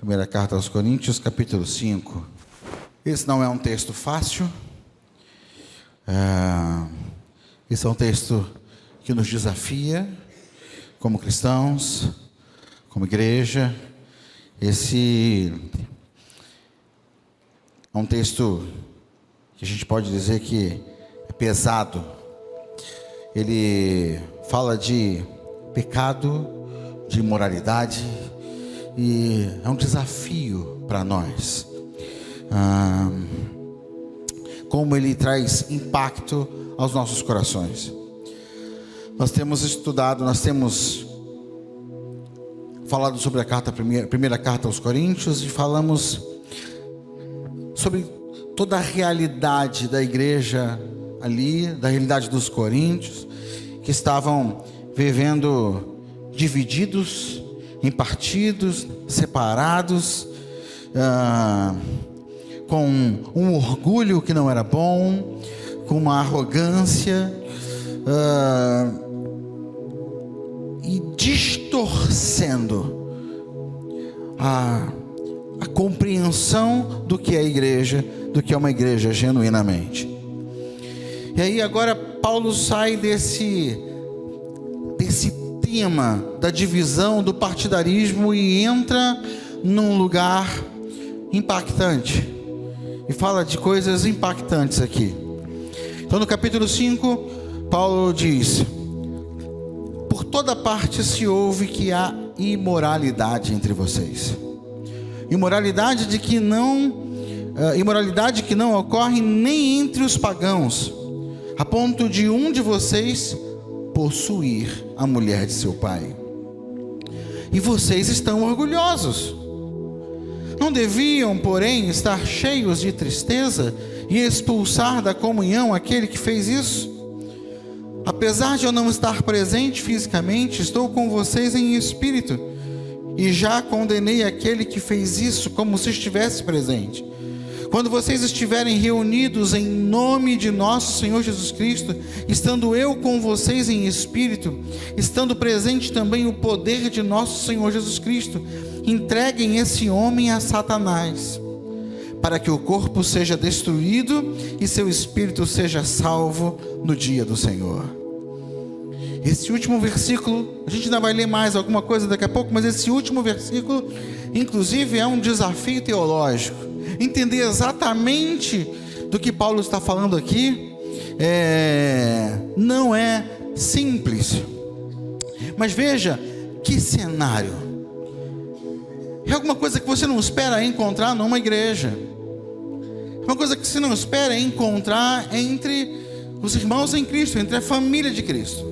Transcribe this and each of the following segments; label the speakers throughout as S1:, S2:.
S1: Primeira carta aos Coríntios, capítulo 5. Esse não é um texto fácil. Esse é um texto que nos desafia como cristãos, como igreja. Esse é um texto que a gente pode dizer que é pesado. Ele fala de pecado, de imoralidade, e é um desafio para nós. Como ele traz impacto aos nossos corações. Nós temos estudado, nós temos falado sobre a primeira carta aos Coríntios, e falamos sobre toda a realidade da igreja ali, da realidade dos coríntios, que estavam vivendo divididos em partidos, separados, com um orgulho que não era bom, com uma arrogância, e distorcendo a compreensão do que é a igreja, do que é uma igreja genuinamente. E aí agora Paulo sai desse tema da divisão, do partidarismo, e entra num lugar impactante, e fala de coisas impactantes aqui. Então no capítulo 5, Paulo diz: por toda parte se ouve que há imoralidade entre vocês. Imoralidade que não ocorre nem entre os pagãos, a ponto de um de vocês possuir a mulher de seu pai. E vocês estão orgulhosos. Não deviam, porém, estar cheios de tristeza e expulsar da comunhão aquele que fez isso? Apesar de eu não estar presente fisicamente, estou com vocês em espírito, e já condenei aquele que fez isso como se estivesse presente. Quando vocês estiverem reunidos em nome de nosso Senhor Jesus Cristo, estando eu com vocês em espírito, estando presente também o poder de nosso Senhor Jesus Cristo, entreguem esse homem a Satanás, para que o corpo seja destruído e seu espírito seja salvo no dia do Senhor. Esse último versículo, a gente ainda vai ler mais alguma coisa daqui a pouco, mas esse último versículo, inclusive, é um desafio teológico. Entender exatamente do que Paulo está falando aqui não é simples. Mas veja que cenário. É alguma coisa que você não espera encontrar numa igreja. É uma coisa que você não espera encontrar entre os irmãos em Cristo, entre a família de Cristo.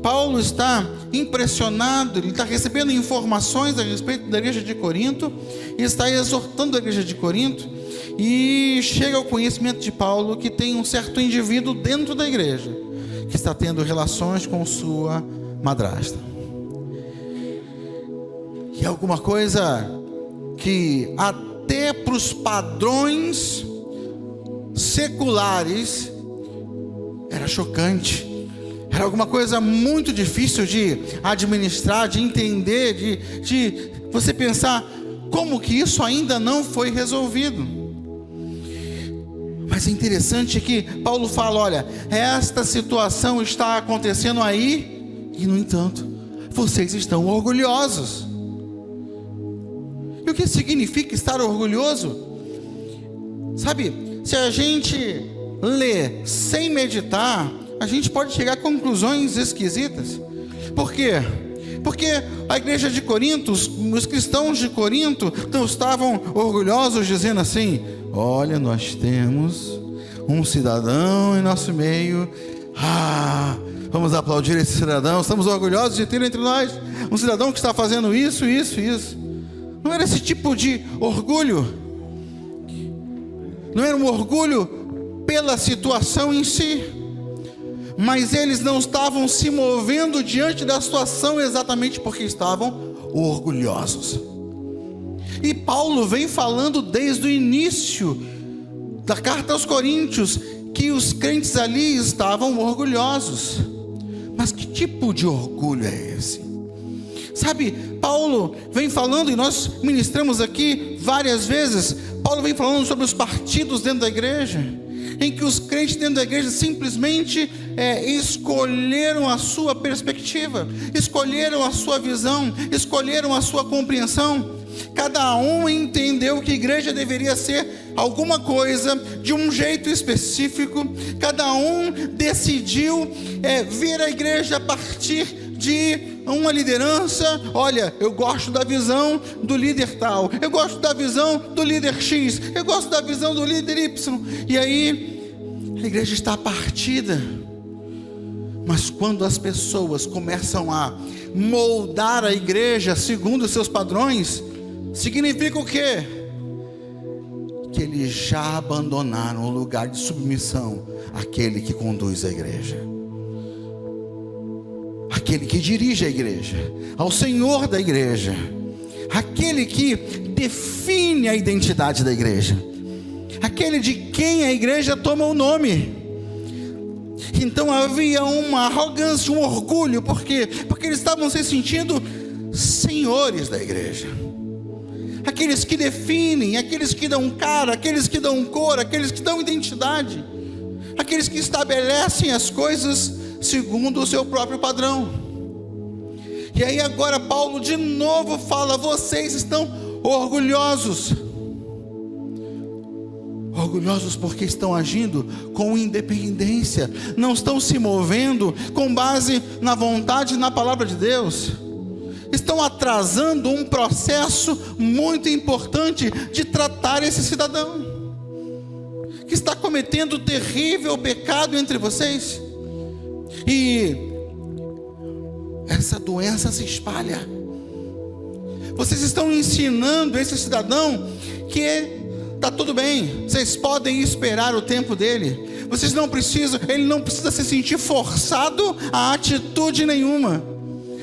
S1: Paulo está impressionado, ele está recebendo informações a respeito da igreja de Corinto, e está exortando a igreja de Corinto, e chega ao conhecimento de Paulo que tem um certo indivíduo dentro da igreja, que está tendo relações com sua madrasta. E alguma coisa que até para os padrões seculares era chocante. Era alguma coisa muito difícil de administrar, de entender, de você pensar como que isso ainda não foi resolvido. Mas é interessante que Paulo fala: olha, esta situação está acontecendo aí, e no entanto, vocês estão orgulhosos. E o que significa estar orgulhoso? Sabe, se a gente lê sem meditar, a gente pode chegar a conclusões esquisitas. Por quê? Porque a igreja de Corinto, os cristãos de Corinto, não estavam orgulhosos, dizendo assim: olha, nós temos um cidadão em nosso meio, vamos aplaudir esse cidadão, estamos orgulhosos de ter entre nós um cidadão que está fazendo isso, isso, isso. Não era esse tipo de orgulho. Não era um orgulho pela situação em si, mas eles não estavam se movendo diante da situação exatamente porque estavam orgulhosos. E Paulo vem falando desde o início da carta aos Coríntios que os crentes ali estavam orgulhosos. Mas que tipo de orgulho é esse? Sabe, Paulo vem falando, e nós ministramos aqui várias vezes, Paulo vem falando sobre os partidos dentro da igreja, em que os crentes dentro da igreja simplesmente escolheram a sua perspectiva, escolheram a sua visão, escolheram a sua compreensão. Cada um entendeu que a igreja deveria ser alguma coisa de um jeito específico. Cada um decidiu ver a igreja a partir de uma liderança. Olha, eu gosto da visão do líder tal, eu gosto da visão do líder X, eu gosto da visão do líder Y. E aí a igreja está partida. Mas quando as pessoas começam a moldar a igreja segundo os seus padrões, significa o quê? Que eles já abandonaram o lugar de submissão àquele que conduz a igreja, aquele que dirige a igreja, ao Senhor da igreja, aquele que define a identidade da igreja, aquele de quem a igreja toma o nome. Então havia uma arrogância, um orgulho, por quê? Porque eles estavam se sentindo senhores da igreja, aqueles que definem, aqueles que dão cara, aqueles que dão cor, aqueles que dão identidade, aqueles que estabelecem as coisas segundo o seu próprio padrão. E aí agora Paulo de novo fala: vocês estão orgulhosos. Orgulhosos porque estão agindo com independência, não estão se movendo com base na vontade e na palavra de Deus. Estão atrasando um processo muito importante de tratar esse cidadão que está cometendo terrível pecado entre vocês. E essa doença se espalha. Vocês estão ensinando esse cidadão que está tudo bem, vocês podem esperar o tempo dele. Vocês não precisam, ele não precisa se sentir forçado a atitude nenhuma.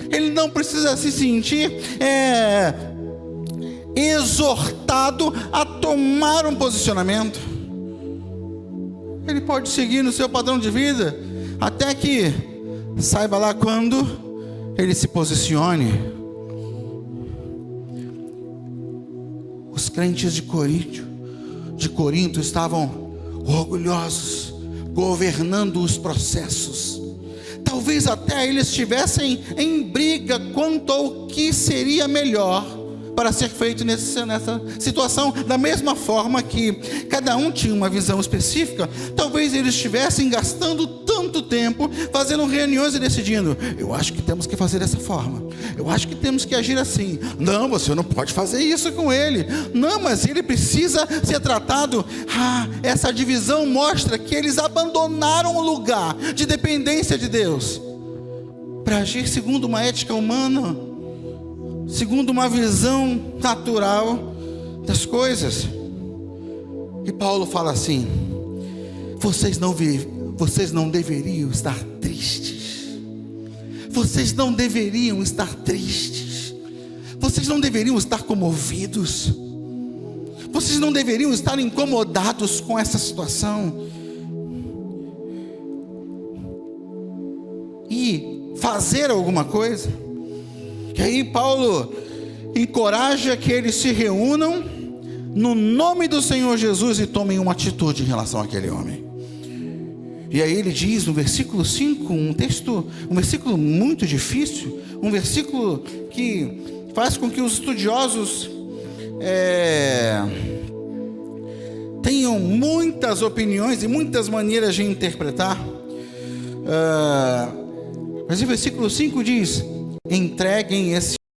S1: Ele não precisa se sentir exortado a tomar um posicionamento. Ele pode seguir no seu padrão de vida, até que saiba lá quando ele se posicione. Os crentes de Corinto estavam orgulhosos, governando os processos. Talvez até eles estivessem em briga quanto ao que seria melhor para ser feito nessa situação. Da mesma forma que cada um tinha uma visão específica, talvez eles estivessem gastando tanto tempo fazendo reuniões e decidindo: eu acho que temos que fazer dessa forma, eu acho que temos que agir assim. Não, você não pode fazer isso com ele. Não, mas ele precisa ser tratado. Essa divisão mostra que eles abandonaram o lugar de dependência de Deus para agir segundo uma ética humana, segundo uma visão natural das coisas. E Paulo fala assim: vocês não deveriam estar tristes. Vocês não deveriam estar tristes. Vocês não deveriam estar comovidos. Vocês não deveriam estar incomodados com essa situação. E fazer alguma coisa. E aí Paulo encoraja que eles se reúnam no nome do Senhor Jesus e tomem uma atitude em relação àquele homem. E aí ele diz no versículo 5, um versículo muito difícil, um versículo que faz com que os estudiosos tenham muitas opiniões e muitas maneiras de interpretar. Mas o versículo 5 diz: entreguem esse